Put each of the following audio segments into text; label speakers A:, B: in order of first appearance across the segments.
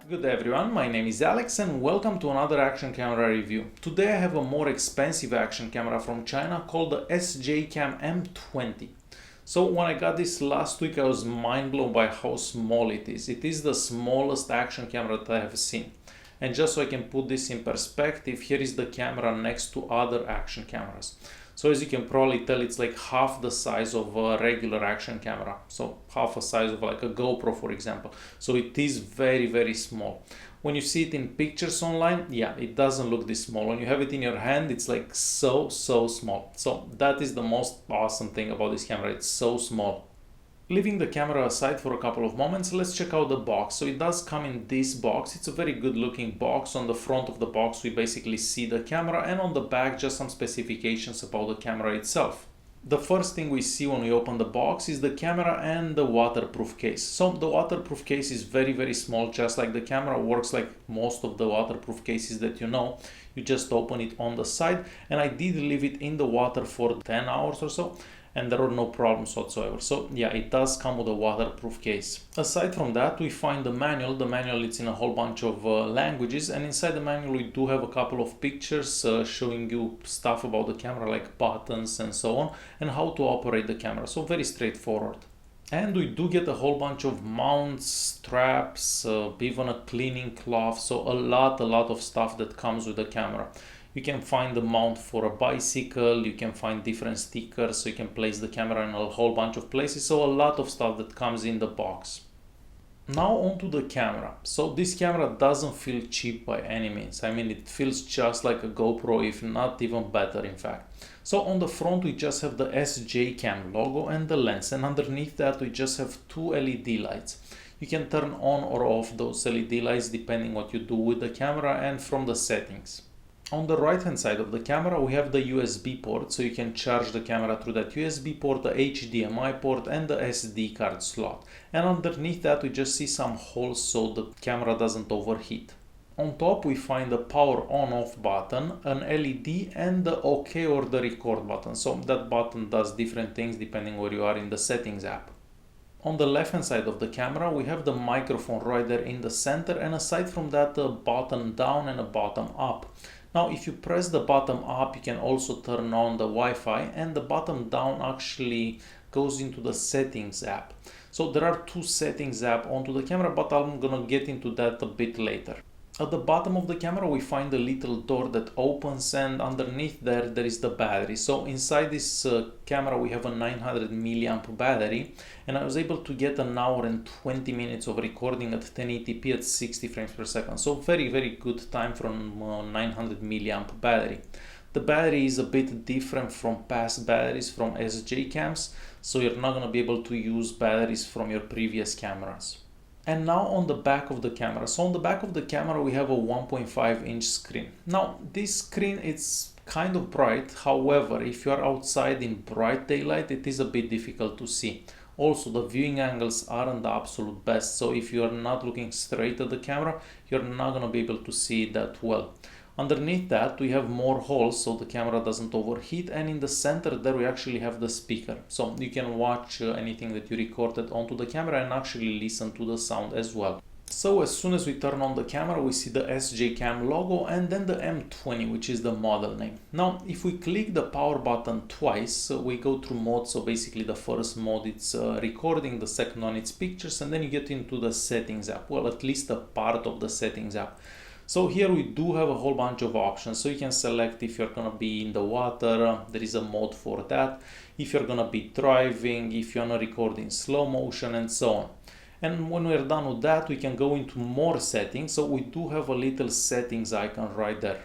A: Good day everyone, my name is Alex and welcome to another action camera review. Today I have a more expensive action camera from China called the SJCAM M20. So when I got this last week I was mind blown by how small it is. It is the smallest action camera that I have seen. And just so I can put this in perspective, here is the camera next to other action cameras. So as you can probably tell, it's like half the size of a regular action camera. So half the size of like a GoPro, for example. So it is very, very small. When you see it in pictures online, yeah, it doesn't look this small. When you have it in your hand, it's like so small. So that is the most awesome thing about this camera. It's so small. Leaving the camera aside for a couple of moments, let's check out the box. So it does come in this box. It's a very good looking box. On the front of the box we basically see the camera, and on the back just some specifications about the camera itself. The first thing we see when we open the box is the camera and the waterproof case. So the waterproof case is very small, just like the camera. Works like most of the waterproof cases that you know. You just open it on the side, and I did leave it in the water for 10 hours or so, and there were no problems whatsoever. So yeah, it does come with a waterproof case. Aside from that, we find the manual. The manual is in a whole bunch of languages, and inside the manual we do have a couple of pictures showing you stuff about the camera, like buttons and so on, and how to operate the camera. So very straightforward. And we do get a whole bunch of mounts, straps, even a cleaning cloth. So a lot of stuff that comes with the camera. You can find the mount for a bicycle, you can find different stickers, so you can place the camera in a whole bunch of places. So a lot of stuff that comes in the box. Now onto the camera. So this camera doesn't feel cheap by any means. I mean, it feels just like a GoPro, if not even better in fact. So on the front we just have the SJCAM logo and the lens, and underneath that we just have two LED lights. You can turn on or off those LED lights depending what you do with the camera and from the settings. On the right hand side of the camera we have the USB port, so you can charge the camera through that USB port, the HDMI port and the SD card slot. And underneath that we just see some holes so the camera doesn't overheat. On top we find the power on off button, an LED and the OK or the record button. So that button does different things depending where you are in the settings app. On the left hand side of the camera we have the microphone right there in the center, and aside from that a button down and a button up. Now if you press the button up you can also turn on the Wi-Fi, and the button down actually goes into the settings app. So there are two settings app onto the camera, but I'm gonna get into that a bit later. At the bottom of the camera we find a little door that opens, and underneath there is the battery. So inside this camera we have a 900 milliamp battery, and I was able to get an hour and 20 minutes of recording at 1080p at 60 frames per second. So very good time from 900 milliamp battery. The battery is a bit different from past batteries from SJCAMs, so you're not going to be able to use batteries from your previous cameras. And now on the back of the camera. So on the back of the camera we have a 1.5 inch screen. Now this screen is kind of bright, however if you are outside in bright daylight it is a bit difficult to see. Also the viewing angles aren't the absolute best, so if you are not looking straight at the camera you're not going to be able to see it that well. Underneath that we have more holes so the camera doesn't overheat, and in the center there we actually have the speaker, so you can watch anything that you recorded onto the camera and actually listen to the sound as well. So as soon as we turn on the camera we see the SJCAM logo and then the M20, which is the model name. Now if we click the power button twice we go through modes. So basically the first mode it's recording, the second one it's pictures, and then you get into the settings app, well at least a part of the settings app. So here we do have a whole bunch of options. So you can select if you're gonna be in the water, there is a mode for that, if you're gonna be driving, if you're gonna record in slow motion and so on. And when we're done with that we can go into more settings. So we do have a little settings icon right there.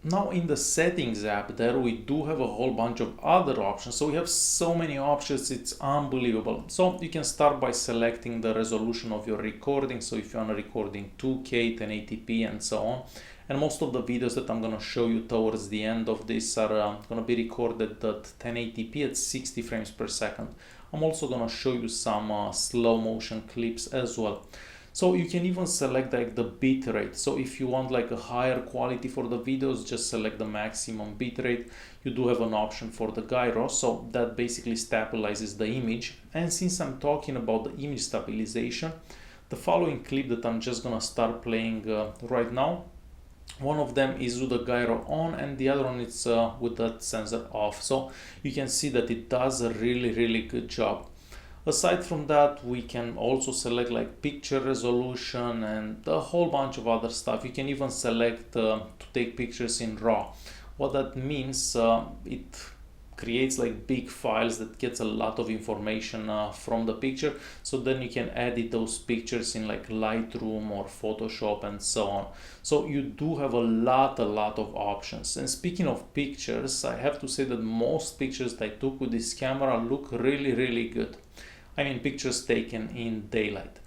A: Now in the settings app there we do have a whole bunch of other options. So we have so many options, it's unbelievable. So you can start by selecting the resolution of your recording. So if you want to record in 2K, 1080p and so on. And most of the videos that I'm going to show you towards the end of this are going to be recorded at 1080p at 60 frames per second. I'm also going to show you some slow motion clips as well. So you can even select like the bit rate. So if you want like a higher quality for the videos, just select the maximum bit rate. You do have an option for the gyro, so that basically stabilizes the image. And since I'm talking about the image stabilization, The following clip that I'm just gonna start playing right now, one of them is with the gyro on and the other one is with that sensor off. So you can see that it does a really good job. Aside from that, we can also select like picture resolution and a whole bunch of other stuff. You can even select to take pictures in RAW. What that means, it creates like big files that gets a lot of information from the picture, so then you can edit those pictures in like Lightroom or Photoshop and so on. So you do have a lot of options. And speaking of pictures, I have to say that most pictures that I took with this camera look really good. I mean, pictures taken in daylight.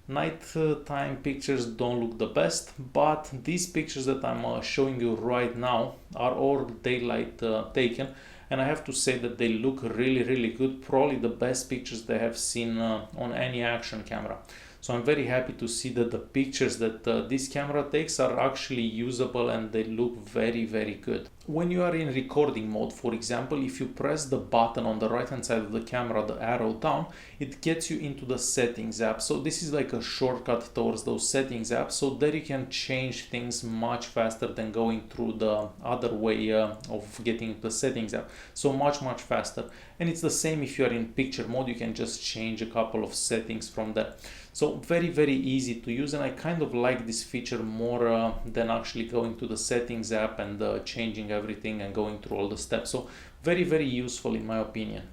A: Nighttime pictures don't look the best, but these pictures that I'm showing you right now are all daylight taken, and I have to say that they look really good, probably the best pictures they have seen on any action camera. So I'm very happy to see that the pictures that this camera takes are actually usable and they look very good. When you are in recording mode, for example, if you press the button on the right hand side of the camera, the arrow down, it gets you into the settings app. So this is like a shortcut towards those settings apps, so there you can change things much faster than going through the other way of getting into the settings app. So much faster. And it's the same if you are in picture mode, you can just change a couple of settings from there. So very easy to use, and I kind of like this feature more than actually going to the settings app and changing everything and going through all the steps. So very useful in my opinion.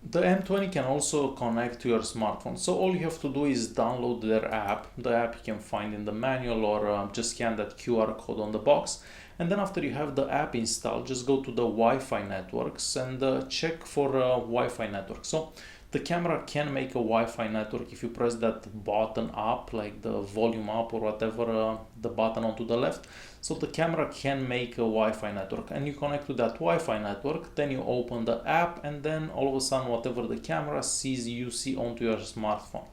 A: The M20 can also connect to your smartphone, so all you have to do is download their app. The app you can find in the manual, or just scan that QR code on the box. And then after you have the app installed, just go to the Wi-Fi networks and check for Wi-Fi network. So the camera can make a Wi-Fi network if you press that button up, like the volume up or whatever, the button onto the left. So the camera can make a Wi-Fi network, and you connect to that Wi-Fi network, then you open the app, and then all of a sudden whatever the camera sees, you see onto your smartphone.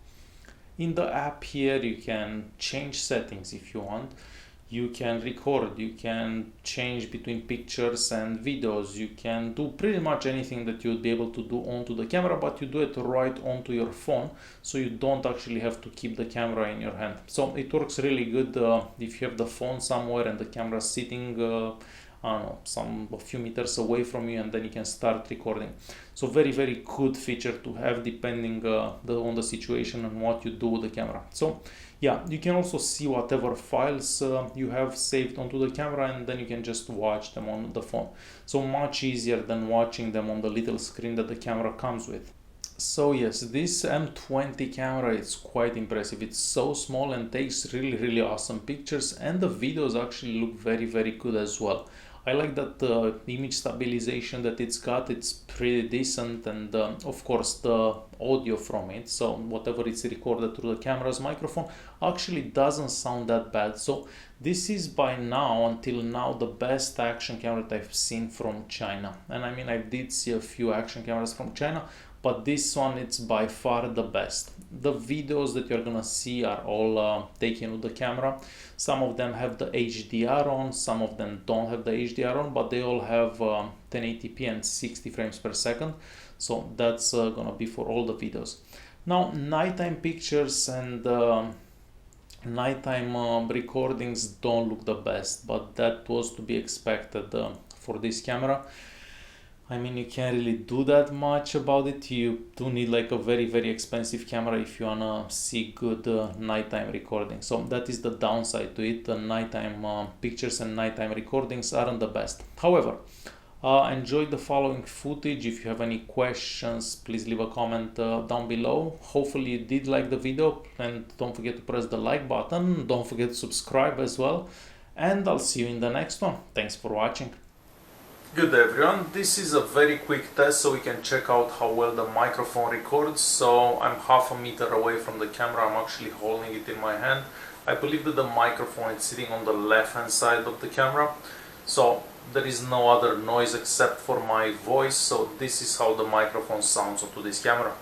A: In the app here you can change settings if you want. You can record, you can change between pictures and videos, you can do pretty much anything that you would be able to do onto the camera, but you do it right onto your phone, so you don't actually have to keep the camera in your hand. So it works really good if you have the phone somewhere and the camera sitting I don't know, a few meters away from you, and then you can start recording. So very good feature to have depending on the situation and what you do with the camera. So yeah, you can also see whatever files you have saved onto the camera, and then you can just watch them on the phone. So much easier than watching them on the little screen that the camera comes with. So yes, this M20 camera is quite impressive. It's so small and takes really awesome pictures, and the videos actually look very good as well. I like that image stabilization that it's got. It's pretty decent, and of course the audio from it, so whatever it's recorded through the camera's microphone, actually doesn't sound that bad. So this is by now, until now, the best action camera that I've seen from China. And I mean, I did see a few action cameras from China, but this one, it's by far the best. The videos that you're gonna see are all taken with the camera. Some of them have the HDR on, some of them don't have the HDR on, but they all have 1080p and 60 frames per second. So that's gonna be for all the videos. Now, nighttime pictures and nighttime recordings don't look the best, but that was to be expected for this camera. I mean, you can't really do that much about it. You do need like a very expensive camera if you wanna see good nighttime recording. So that is the downside to it. The nighttime pictures and nighttime recordings aren't the best. However, enjoy the following footage. If you have any questions, please leave a comment down below. Hopefully you did like the video, and don't forget to press the like button. Don't forget to subscribe as well, and I'll see you in the next one. Thanks for watching. Good everyone, this is a very quick test so we can check out how well the microphone records. So I'm half a meter away from the camera, I'm actually holding it in my hand. I believe that the microphone is sitting on the left hand side of the camera, so there is no other noise except for my voice. So this is how the microphone sounds onto this camera.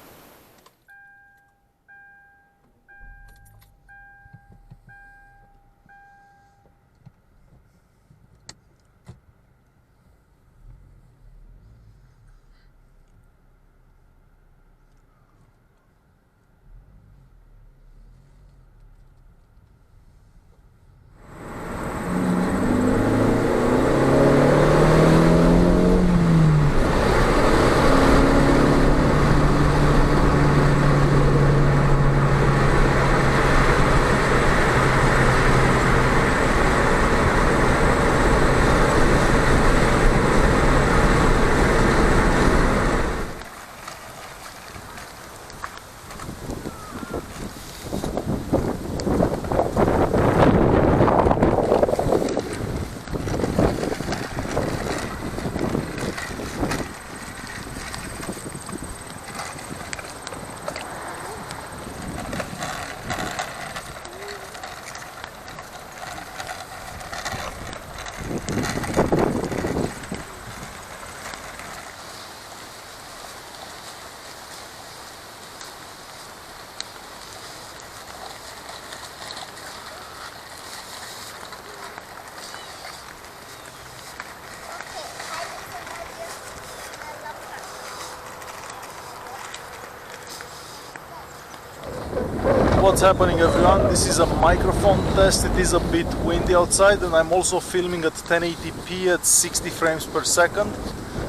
B: what's happening, everyone. This is a microphone test. It is a bit windy outside, and I'm also filming at 1080p at 60 frames per second.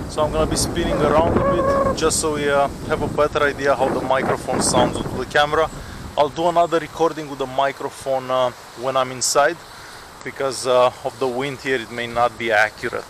B: So I'm gonna be spinning around a bit just so we have a better idea how the microphone sounds with the camera. I'll do another recording with the microphone when I'm inside, because of the wind here it may not be accurate.